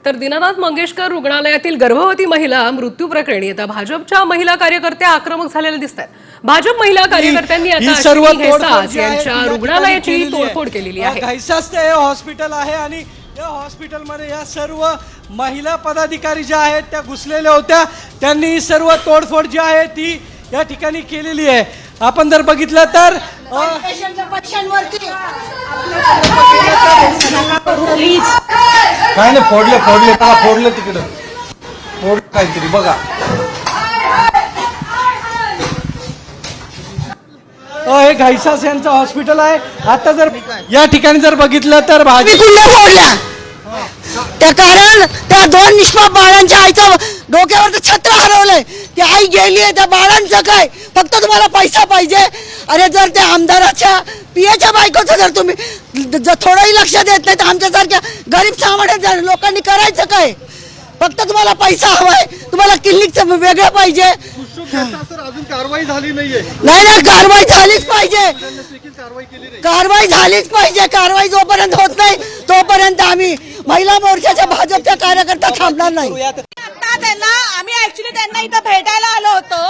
तर दीनानाथ मंगेशकर रुग्णालयातील गर्भवती महिला मृत्यू प्रकरणी आता भाजपच्या महिला कार्यकर्त्या आक्रमक झालेल्या दिसत आहेत। भाजप महिला कार्यकर्त्यांनी आता सर्व अश्विनी तोडफोड घैसास जी आहे यांच्या ती या रुग्णालयाची ठिकाणी केलेली तोडफोड केलेली आहे। घैसास ते हॉस्पिटल आहे आणि या हॉस्पिटलमध्ये या सर्व महिला पदाधिकारी ज्या आहेत त्या घुसलेल्या होत्या। त्यांनी सर्व तोडफोड जी आहे ती या ठिकाणी केलेली आहे। आपण जर बघितलं तर काय नाही फोडले त्याला फोडलं तिकडं फोड काहीतरी बघा। हे घैसास यांचं हॉस्पिटल आहे। आता जर या ठिकाणी जर बघितलं तर फोडल्या त्या कारण त्या दोन निष्पाप बाळांच्या आईचं डोक्यावरचं छत्र हरवलंय। ती आई गेली आहे, त्या बाळांचं काय? फक्त तुम्हाला पैसा पाहिजे। अरे जर त्या आमदाराच्या पियाच्या बायकोचं जर तुम्ही जर थोडंही लक्ष देत नाही तर आमच्यासारख्या गरीब सामान्य लोकांनी करायचं काय? फक्त तुम्हाला पैसा हवाय, तुम्हाला क्लिनिकचं वेगळं पाहिजे। अजून कारवाई झाली नाहीये। नाही कारवाई झालीच पाहिजे, कारवाई झालीच पाहिजे। कारवाई जोपर्यंत होत नाही तोपर्यंत आम्ही महिला मोर्चाच्या भाजपच्या कार्यकर्ता थांबणार नाही। त्यांना आम्ही ऍक्च्युली त्यांना इथं भेटायला आलो होतो